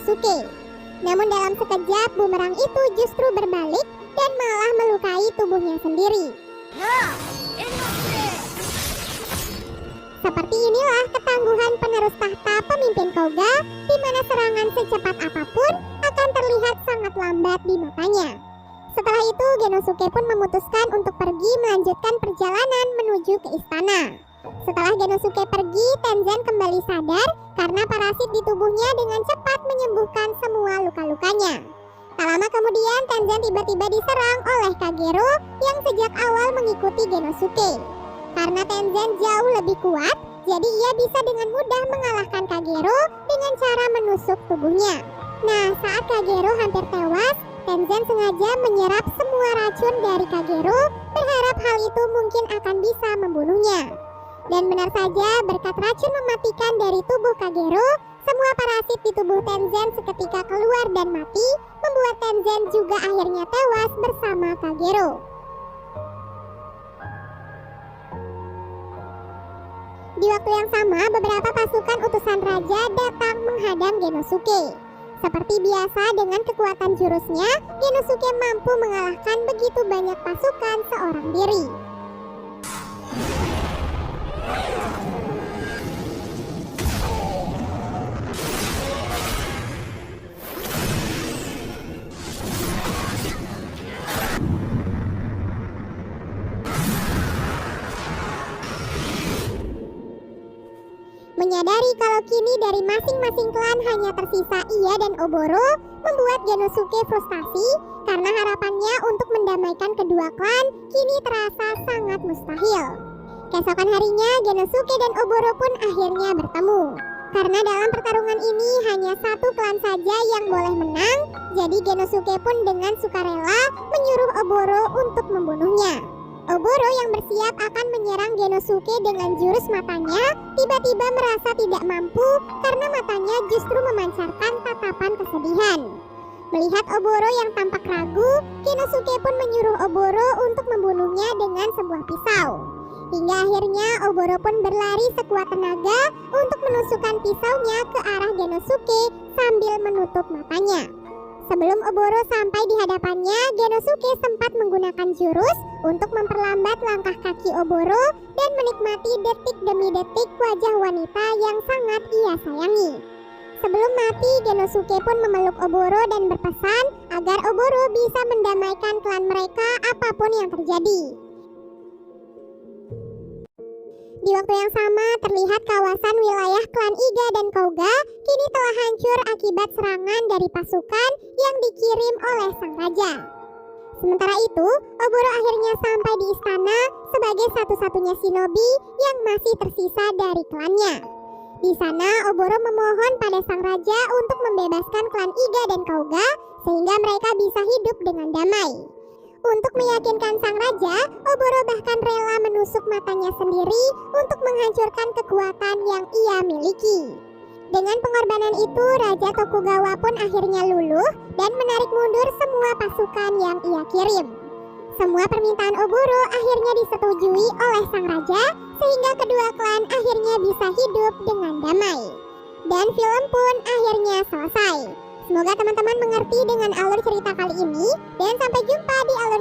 Genosuke. Namun dalam sekejap bumerang itu justru berbalik dan malah melukai tubuhnya sendiri. Seperti inilah ketangguhan penerus tahta pemimpin Koga, di mana serangan secepat apapun akan terlihat sangat lambat di matanya. Setelah itu Genosuke pun memutuskan untuk pergi melanjutkan perjalanan menuju ke istana. Setelah Genosuke pergi, Tenzen kembali sadar karena parasit di tubuhnya dengan cepat menyembuhkan semua luka-lukanya. Tak lama kemudian Tenzen tiba-tiba diserang oleh Kagero yang sejak awal mengikuti Genosuke. Karena Tenzen jauh lebih kuat, jadi ia bisa dengan mudah mengalahkan Kagero dengan cara menusuk tubuhnya. Nah, saat Kagero hampir tewas, Tenzen sengaja menyerap semua racun dari Kagero, berharap hal itu mungkin akan bisa membunuhnya. Dan benar saja, berkat racun mematikan dari tubuh Kagero, semua parasit di tubuh Tenzen seketika keluar dan mati, membuat Tenzen juga akhirnya tewas bersama Kagero. Di waktu yang sama, beberapa pasukan utusan raja datang menghadang Genosuke. Seperti biasa, dengan kekuatan jurusnya, Genosuke mampu mengalahkan begitu banyak pasukan seorang diri. Menyadari kalau kini dari masing-masing klan hanya tersisa ia dan Oboro, membuat Genosuke frustasi karena harapannya untuk mendamaikan kedua klan kini terasa sangat mustahil. Keesokan harinya Genosuke dan Oboro pun akhirnya bertemu. Karena dalam pertarungan ini hanya satu klan saja yang boleh menang, jadi Genosuke pun dengan sukarela menyuruh Oboro untuk membunuhnya. Oboro yang bersiap akan menyerang Genosuke dengan jurus matanya tiba-tiba merasa tidak mampu karena matanya justru memancarkan tatapan kesedihan. Melihat Oboro yang tampak ragu, Genosuke pun menyuruh Oboro untuk membunuhnya dengan sebuah pisau. Hingga akhirnya Oboro pun berlari sekuat tenaga untuk menusukkan pisaunya ke arah Genosuke sambil menutup matanya. Sebelum Oboro sampai di hadapannya, Genosuke sempat menggunakan jurus untuk memperlambat langkah kaki Oboro dan menikmati detik demi detik wajah wanita yang sangat ia sayangi. Sebelum mati, Genosuke pun memeluk Oboro dan berpesan agar Oboro bisa mendamaikan klan mereka apapun yang terjadi. Di waktu yang sama, terlihat kawasan wilayah klan Iga dan Koga kini telah hancur akibat serangan dari pasukan yang dikirim oleh sang raja. Sementara itu, Oboro akhirnya sampai di istana sebagai satu-satunya shinobi yang masih tersisa dari klannya. Di sana, Oboro memohon pada sang raja untuk membebaskan klan Iga dan Koga sehingga mereka bisa hidup dengan damai. Untuk meyakinkan sang raja, Oboro bahkan rela menusuk matanya sendiri untuk menghancurkan kekuatan yang ia miliki. Dengan pengorbanan itu, Raja Tokugawa pun akhirnya luluh dan menarik mundur semua pasukan yang ia kirim. Semua permintaan Oboro akhirnya disetujui oleh sang raja, sehingga kedua klan akhirnya bisa hidup dengan damai. Dan film pun akhirnya selesai. Semoga teman-teman mengerti dengan alur cerita kali ini, dan sampai jumpa di alur